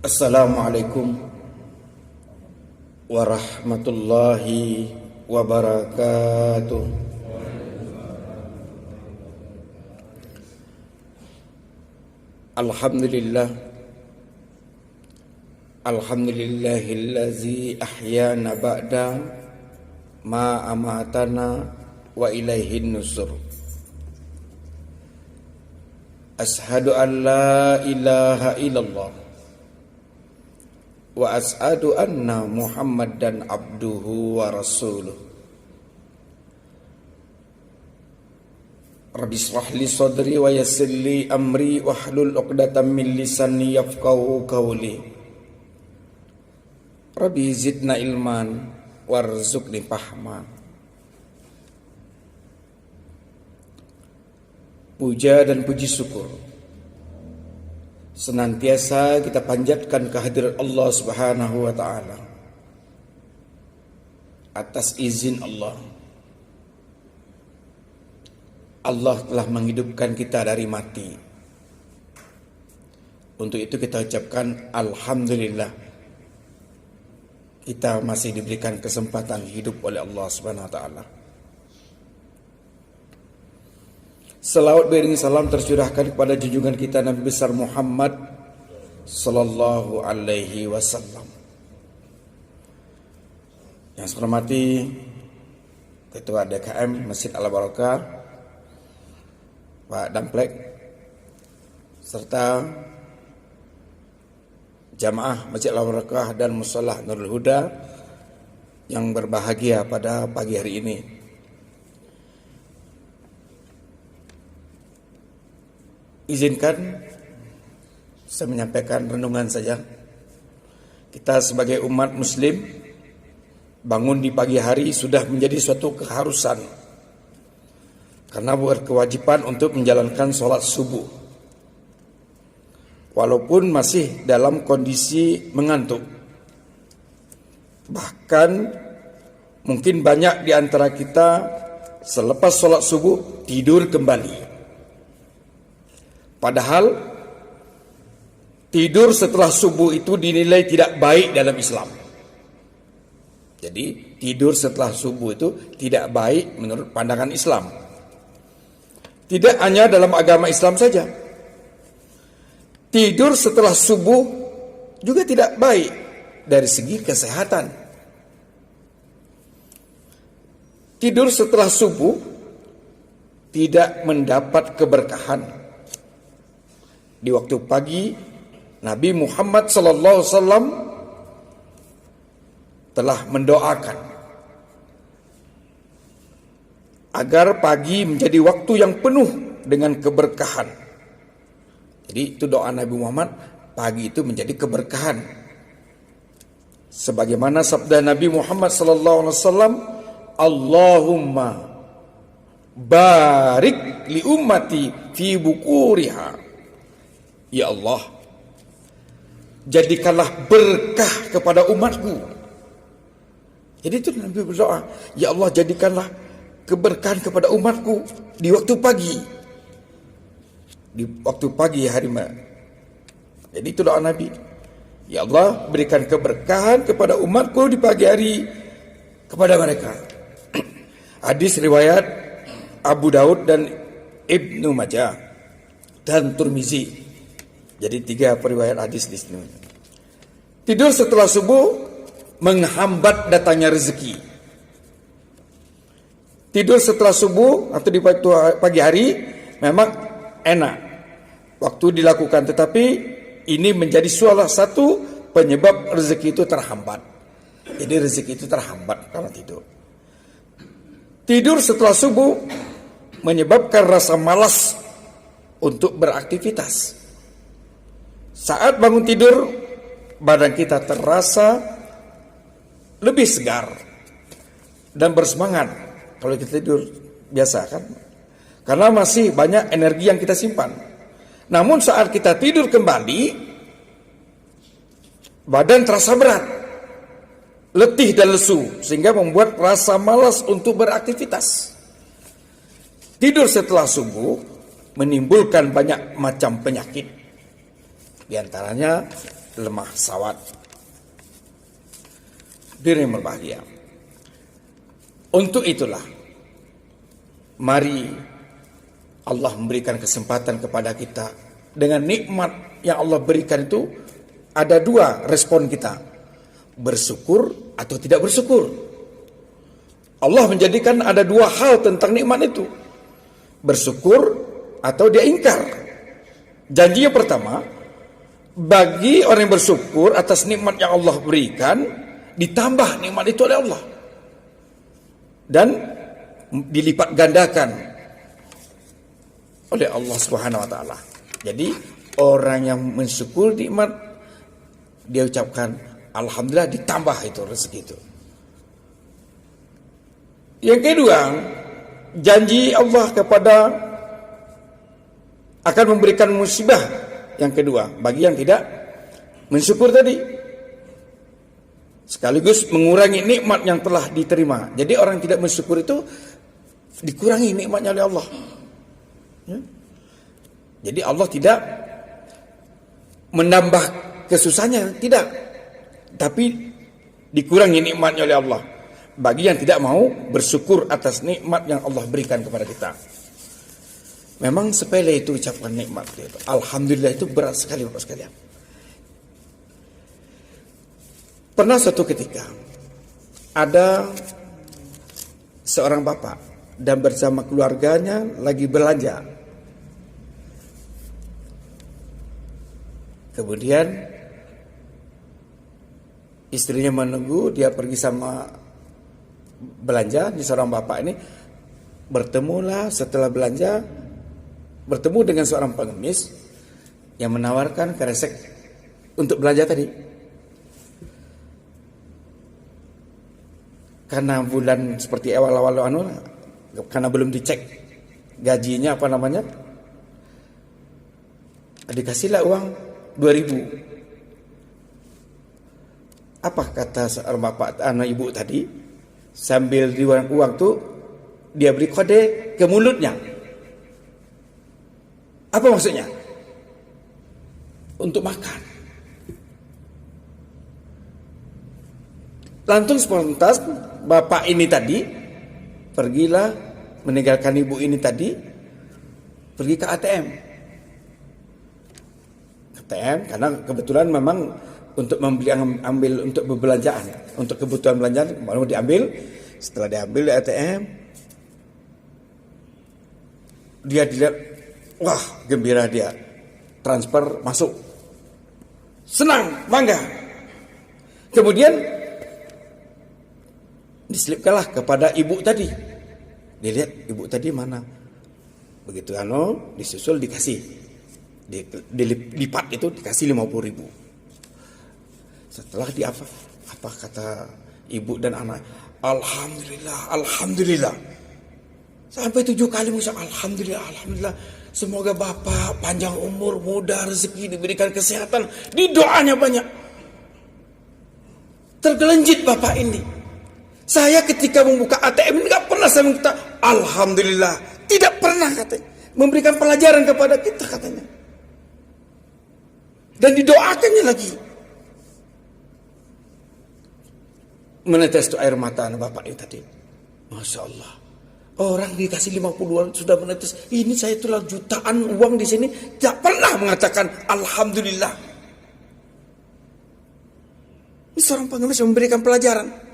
Assalamualaikum warahmatullahi wabarakatuh. Alhamdulillahillazi ahyana ba'da ma amatana wa ilaihin nusur. Ashhadu an la ilaha illallah wa ashhadu anna Muhammadan abduhu wa rasuluh. Rabbi shrah li sadri wa yassir li amri wahlul 'uqdatam min lisani yafqahu qawli. Rabbi zidna ilman warzuqni fahma. Puja dan puji syukur senantiasa kita panjatkan kehadirat Allah Subhanahu wa taala. Atas izin Allah, Allah telah menghidupkan kita dari mati. Untuk itu kita ucapkan alhamdulillah. Kita masih diberikan kesempatan hidup oleh Allah Subhanahu wa taala. Salawat beriring salam tercurahkan kepada junjungan kita Nabi besar Muhammad sallallahu alaihi wasallam. Yang saya hormati Ketua DKM Masjid Al-Barakah Pak Damplek, serta jamaah Masjid Al-Barakah dan Musholah Nurul Huda yang berbahagia pada pagi hari ini. Izinkan saya menyampaikan renungan saja. Kita sebagai umat muslim bangun di pagi hari sudah menjadi suatu keharusan, karena berkewajiban untuk menjalankan sholat subuh. Walaupun masih dalam kondisi mengantuk. Bahkan mungkin banyak di antara kita selepas sholat subuh tidur kembali. Padahal tidur setelah subuh itu dinilai tidak baik dalam Islam. Jadi tidur setelah subuh itu tidak baik menurut pandangan Islam. Tidak hanya dalam agama Islam saja. Tidur setelah subuh juga tidak baik dari segi kesehatan. Tidur setelah subuh tidak mendapat keberkahan. Di waktu pagi, Nabi Muhammad SAW telah mendoakan agar pagi menjadi waktu yang penuh dengan keberkahan. Jadi itu doa Nabi Muhammad, pagi itu menjadi keberkahan. Sebagaimana sabda Nabi Muhammad SAW, Allahumma barik li ummati fi bukuriha. Ya Allah, jadikanlah berkah kepada umatku. Jadi itu Nabi berdoa, ya Allah jadikanlah keberkahan kepada umatku di waktu pagi. Di waktu pagi hari malam. Jadi itu doa Nabi. Ya Allah, berikan keberkahan kepada umatku di pagi hari kepada mereka. Hadis riwayat Abu Daud dan Ibnu Majah dan Tirmizi. Jadi 3 periwayat hadis di sini. Tidur setelah subuh menghambat datangnya rezeki. Tidur setelah subuh atau di pagi hari memang enak waktu dilakukan, tetapi ini menjadi salah satu penyebab rezeki itu terhambat. Jadi rezeki itu terhambat karena tidur. Tidur setelah subuh menyebabkan rasa malas untuk beraktivitas. Saat bangun tidur, badan kita terasa lebih segar dan bersemangat. Kalau kita tidur biasa kan, karena masih banyak energi yang kita simpan. Namun saat kita tidur kembali, badan terasa berat, letih dan lesu, sehingga membuat rasa malas untuk beraktivitas. Tidur setelah subuh menimbulkan banyak macam penyakit. Di antaranya lemah sawat. Hadirin yang berbahagia. Untuk itulah, mari Allah memberikan kesempatan kepada kita. Dengan nikmat yang Allah berikan itu, ada dua respon kita. Bersyukur atau tidak bersyukur. Allah menjadikan ada dua hal tentang nikmat itu. Bersyukur atau dia ingkar. Janji yang pertama, bagi orang yang bersyukur atas nikmat yang Allah berikan, ditambah nikmat itu oleh Allah. Dan dilipat gandakan oleh Allah Subhanahu wa taala. Jadi orang yang mensyukur nikmat, dia ucapkan alhamdulillah, ditambah itu rezeki itu. Yang kedua, janji Allah kepada akan memberikan musibah yang kedua bagi yang tidak mensyukur tadi. Sekaligus mengurangi nikmat yang telah diterima. Jadi orang yang tidak mensyukur itu dikurangi nikmatnya oleh Allah. Ya? Jadi Allah tidak menambah kesusahannya, tidak. Tapi dikurangi nikmatnya oleh Allah. Bagi yang tidak mau bersyukur atas nikmat yang Allah berikan kepada kita. Memang sepele itu ucapan nikmat. Alhamdulillah itu berat sekali Bapak sekalian. Pernah suatu ketika ada seorang bapak dan bersama keluarganya lagi belanja. Kemudian istrinya menunggu, dia pergi sama belanja. Di seorang bapak ini bertemulah setelah belanja, bertemu dengan seorang pengemis yang menawarkan kresek untuk belanja tadi. Karena bulan seperti awal-awal karena belum dicek gajinya apa namanya, dikasihlah uang 2.000. Apa kata seorang bapak anak ibu tadi? Sambil di uang tuh dia beri kode ke mulutnya. Apa maksudnya? Untuk makan. Langsung spontan bapak ini tadi pergilah meninggalkan ibu ini tadi, pergi ke ATM. ATM karena kebetulan memang untuk membeli ambil untuk belanjaan, untuk kebutuhan belanjaan mau diambil. Setelah diambil di ATM, dia dilihat, wah gembira dia, transfer masuk, senang, bangga. Kemudian diselipkanlah kepada ibu tadi. Dilihat ibu tadi mana. Begitu disusul dikasih. Dilipat itu dikasih 50.000. Setelah apa kata ibu dan anak? Alhamdulillah, alhamdulillah. Sampai 7 kali mengucap alhamdulillah, alhamdulillah. Semoga bapak panjang umur, mudah rezeki, diberikan kesehatan. Di doanya banyak. Tergelenjit bapak ini. Saya ketika membuka ATM ini nggak pernah saya minta alhamdulillah, tidak pernah katanya, memberikan pelajaran kepada kita katanya, dan didoakannya lagi. Menetes itu air mata anak bapak ini tadi, masya Allah. Orang dikasih 50 sudah menetes. Ini saya telah jutaan uang di sini, tidak pernah mengatakan alhamdulillah. Ini seorang pengemis yang memberikan pelajaran.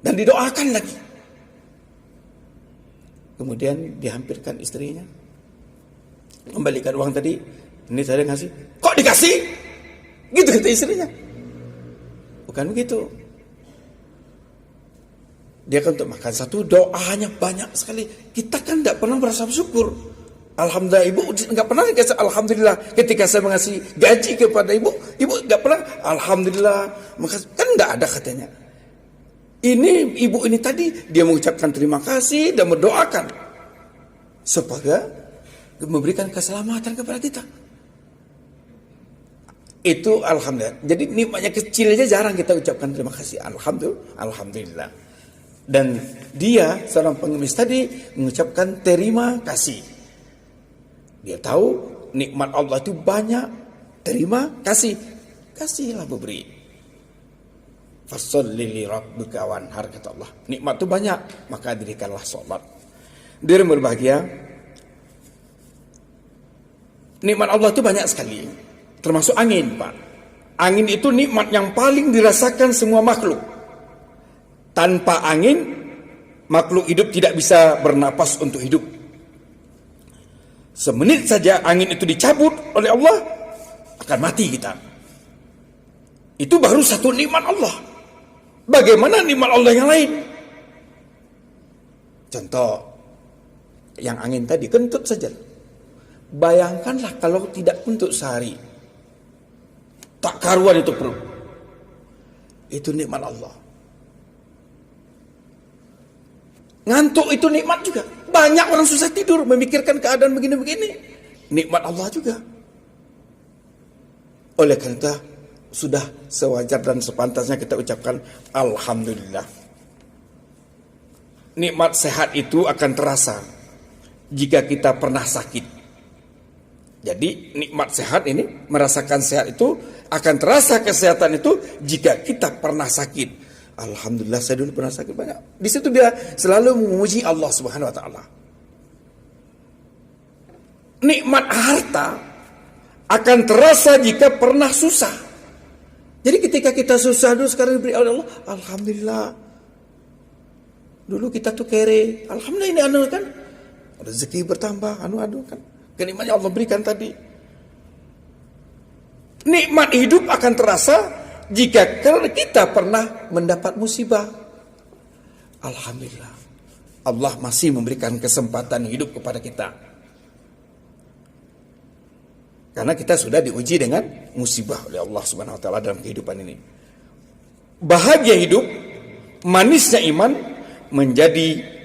Dan didoakan lagi. Kemudian dihampirkan istrinya, kembalikan uang tadi. Ini saya ngasih. Kok dikasih? Gitu kata istrinya. Bukan begitu. Dia kan untuk makan satu, doanya banyak sekali. Kita kan tidak pernah merasa bersyukur. Alhamdulillah, ibu nggak pernah dikasih alhamdulillah. Ketika saya mengasih gaji kepada ibu nggak pernah alhamdulillah. Kan nggak ada katanya. Ini ibu ini tadi dia mengucapkan terima kasih dan mendoakan supaya memberikan keselamatan kepada kita. Itu alhamdulillah. Jadi nikmatnya kecil aja jarang kita ucapkan terima kasih. Alhamdulillah. Dan dia seorang pengemis tadi mengucapkan terima kasih. Dia tahu nikmat Allah itu banyak, terima, kasihlah memberi. Fasholli li rabbika wanhar, kata Allah. Nikmat itu banyak, maka dirikanlah sholat. Hadirin berbahagia, nikmat Allah itu banyak sekali, termasuk angin, Pak. Angin itu nikmat yang paling dirasakan semua makhluk. Tanpa angin, makhluk hidup tidak bisa bernapas untuk hidup. Semenit saja angin itu dicabut oleh Allah, akan mati kita. Itu baru satu nikmat Allah. Bagaimana nikmat Allah yang lain? Contoh, yang angin tadi, kentut saja. Bayangkanlah kalau tidak kentut sehari, tak karuan itu perut. Itu nikmat Allah. Ngantuk itu nikmat juga. Banyak orang susah tidur memikirkan keadaan begini-begini. Nikmat Allah juga. Oleh karena itu, sudah sewajar dan sepantasnya kita ucapkan alhamdulillah. Nikmat sehat itu akan terasa jika kita pernah sakit. Jadi nikmat sehat ini, merasakan sehat itu akan terasa kesehatan itu jika kita pernah sakit. Alhamdulillah, saya dulu pernah sakit banyak. Di situ dia selalu memuji Allah Subhanahu wa taala. Nikmat harta akan terasa jika pernah susah. Jadi ketika kita susah dulu, sekarang diberi oleh Allah, alhamdulillah. Dulu kita tuh kere, alhamdulillah ini kan rezeki bertambah, kan kenikmatan Allah berikan tadi. Nikmat hidup akan terasa jika kita pernah mendapat musibah. Alhamdulillah, Allah masih memberikan kesempatan hidup kepada kita. Karena kita sudah diuji dengan musibah oleh Allah Subhanahu wa taala dalam kehidupan ini. Bahagia hidup, manisnya iman menjadikan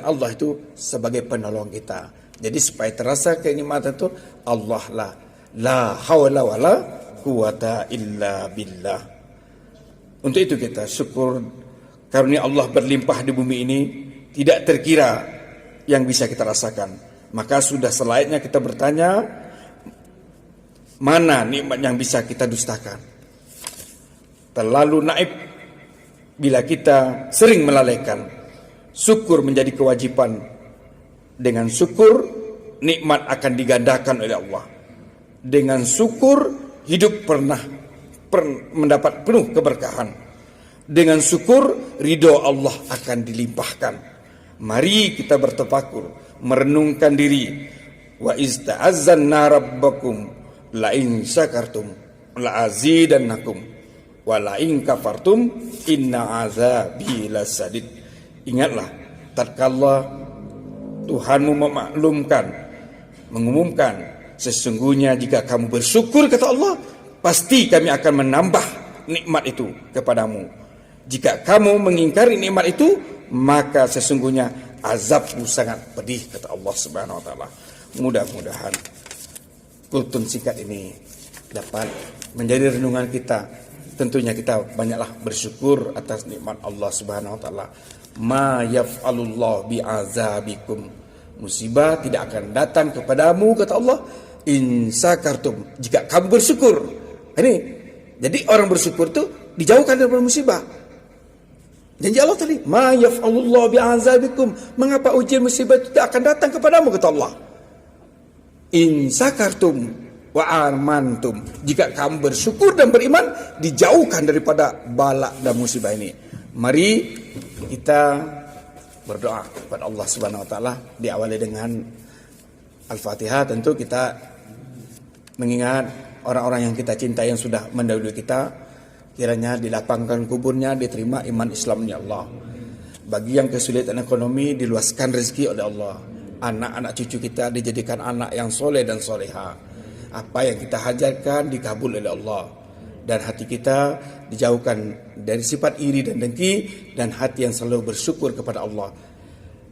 Allah itu sebagai penolong kita. Jadi supaya terasa kenikmatan itu, Allah lah, la haula wala quwata illa billah. Untuk itu kita syukur karunia Allah berlimpah di bumi ini tidak terkira yang bisa kita rasakan. Maka sudah selayaknya kita bertanya, mana nikmat yang bisa kita dustakan? Terlalu naib bila kita sering melalaikan. Syukur menjadi kewajiban. Dengan syukur, nikmat akan digandakan oleh Allah. Dengan syukur, hidup mendapat penuh keberkahan. Dengan syukur, ridho Allah akan dilimpahkan. Mari kita bertafakur, merenungkan diri. Wa ista'azzanna rabbakum la in syakartum la azidannakum wa la in kafartum inna azabi lasadid. Ingatlah, tatkala Tuhanmu mengumumkan, sesungguhnya jika kamu bersyukur, kata Allah, pasti kami akan menambah nikmat itu kepadamu. Jika kamu mengingkari nikmat itu, maka sesungguhnya azabku sangat pedih, kata Allah Subhanahu wa taala. Mudah-mudahan kultum singkat ini dapat menjadi renungan kita. Tentunya kita banyaklah bersyukur atas nikmat Allah Subhanahu wa taala. Ma yaf'alullah bi'azabikum. Musibah tidak akan datang kepadamu, kata Allah, in syakartum, jika kamu bersyukur. Ini jadi orang bersyukur itu dijauhkan dari musibah. Janji Allah tadi, ma yaf'alullah bi'azabikum. Mengapa ujian musibah itu tidak akan datang kepadamu, kata Allah. In syakartum wa amantum. Jika kamu bersyukur dan beriman, dijauhkan daripada bala dan musibah ini. Mari kita berdoa kepada Allah Subhanahu wa taala, diawali dengan Al-Fatihah. Tentu kita mengingat orang-orang yang kita cintai yang sudah mendahului kita, kiranya dilapangkan kuburnya, diterima iman Islamnya Allah. Bagi yang kesulitan ekonomi, diluaskan rezeki oleh Allah. Anak-anak cucu kita dijadikan anak yang soleh dan soleha. Apa yang kita hajarkan dikabul oleh Allah. Dan hati kita dijauhkan dari sifat iri dan dengki, dan hati yang selalu bersyukur kepada Allah.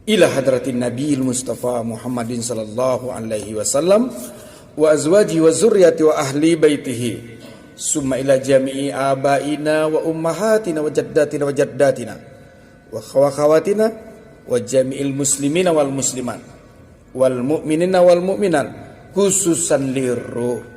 Ila hadratin Nabiil Mustafa Muhammadin sallallahu alaihi wasallam wa azwaji wa zurriyati wa ahli baitihi. Summa ila jami'i abaina wa ummahatina wa jaddatina wa khawatina wa jami'il muslimina wal muslimat wal mu'minina wal mu'minat khususan liruh.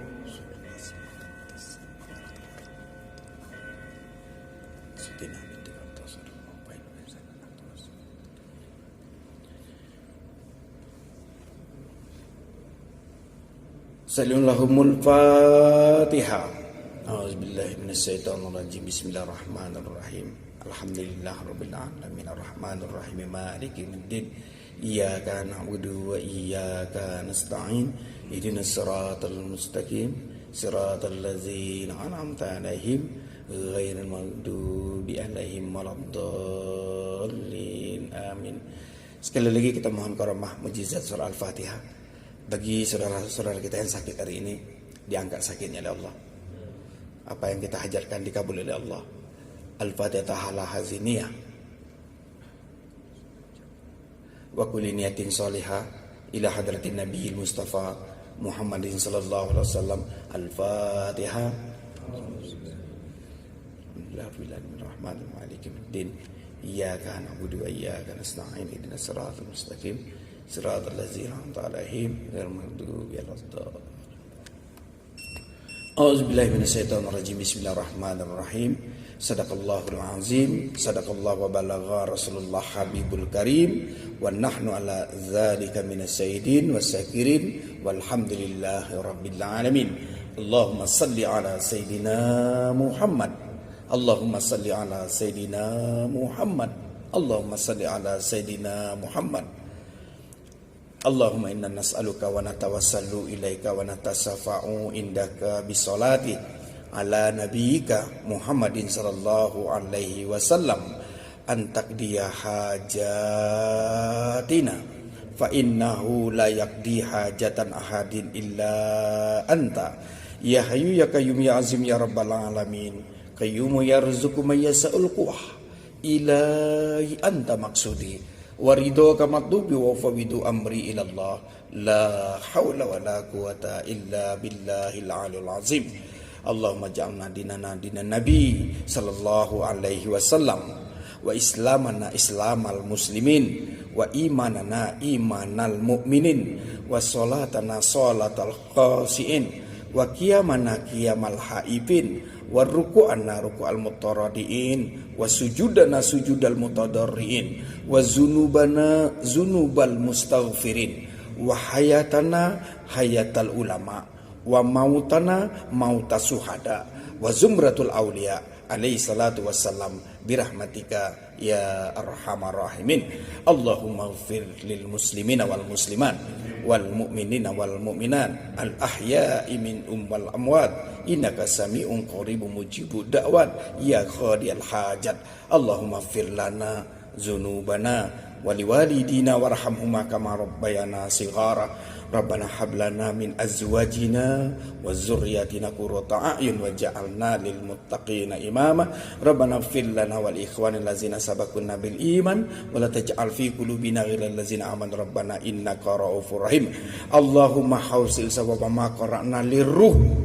Sallallahu Fatiha. A'udzubillahi minasyaitonirrajim. Bismillahirrahmanirrahim. Alhamdulillahirabbil alamin arrahmanir rahim maliki yaumiddin. Iyyaka na'budu wa iyyaka nasta'in. Ihdinas siratal mustaqim. Siratal ladzina an'amta 'alaihim ghairil maghdubi 'alaihim waladdallin. Amin. Sekali lagi kita mohon karamah mujizat surah Al-Fatihah bagi saudara-saudara kita yang sakit hari ini, diangkat sakitnya oleh Allah. Apa yang kita hajatkan dikabul oleh Allah. Al-Fatihah ala haziniyah wa kulli niyatin salihah ila hadratin nabiyil mustafa Muhammadin sallallahu alaihi wasallam. Al-Fatihah. Bismillahirrahmanirrahim. Maliki yaumiddin. Iyyaka na'budu wa iyyaka nasta'in. Ihdinas siratal mustaqim. Siratal ladzina an'amta 'alaihim ghairil maghdubi 'alaihim. A'udzubillahi minasyaitonir rajim. Bismillahirrahmanirrahim. Sadaqallahul azim. Sadaqallahu wa balagha Rasulullah Habibul Karim. Wa nahnu ala dzalika minas sayyidin wasyakirin walhamdulillahi rabbil alamin. Allahumma salli ala sayyidina Muhammad. Allahumma salli ala sayyidina Muhammad. Allahumma salli ala sayyidina Muhammad. Allahumma inna nas'aluka wa natawassalu ilaika wa natasafa'u indaka bisolati ala nabiyyika Muhammadin sallallahu alaihi wasallam an taqdiya hajatina fa innahu la yaqdi hajatan ahadin illa anta ya hayyu ya qayyum ya azim ya rabbal alamin qayyum yarzuqu man yasa'ul quwah ilahi anta maksudi warido kamatlubi wa fawidu amri ilallah la hawla wa la quwata illa billahil aliyul azim. Allahumma ja'alna dinana dinan nabi sallallahu alaihi wasallam wa islamana islamal muslimin wa imanana imanal mu'minin wa salatana salatal khasiin wa qiyamana qiyamal haibin wa ruku'ana ruku'al mutaradiin wa sujudana sujudal mutadarriin wa zunubana zunubal mustaghfirin wa hayatana hayatal ulama wa mautana mautas suhada wa zumratul auliya alaihi salatu wassalam birahmatika ya arhamar rahimin. Allahumma ighfir lil muslimina wal muslimat wal mu'minina wal mu'minat al ahya'i minhum wal amwat innaka sami'un qaribun mujibud da'wat ya qadiyal hajat. Allahumma ighfir lana dzunubana wa liwalidina warhamhuma kama rabbayana shighara. Rabbana hab lana min azwajina wa dzurriyyatina qurrata a'yun waj'alna lil muttaqina imama. Rabbana ighfir lana wal ikhwanil ladzina sabaquna bil iman wa la taj'al fi qulubina ghillal ladzina amanu rabbana innaka ra'ufur rahim. Allahumma hausil sawaba ma qara'na lirruh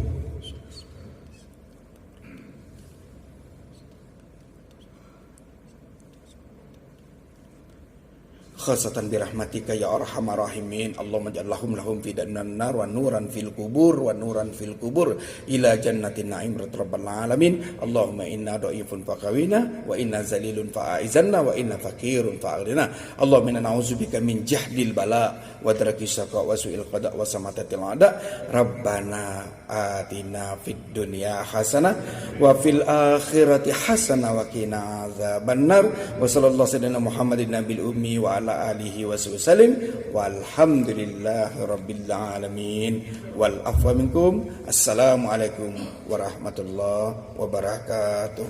khasatan birahmatika ya arhamar rahimin. Allahumma ja'alhum lahum fidan nar wa nuran fil kubur wa nuran fil kubur ila jannatin na'im rabbal alamin. Allahumma inna dha'ifun faqawina wa inna zalilun fa'izanna wa inna fakirun fa'aghnina. Allahumma inna na'udzubika min jahdil bala wa darakis syaqa wa su'il qada wa samatatil ada. Rabbana atina fid dunya hasanah wa fil akhirati hasanah wa qina adzabannar. Wa sallallahu sayyidina Muhammadin nabil ummi wa ala alihi wa sallam walhamdulillahi rabbil alamin wal afwa minkum. Assalamualaikum warahmatullahi wabarakatuh.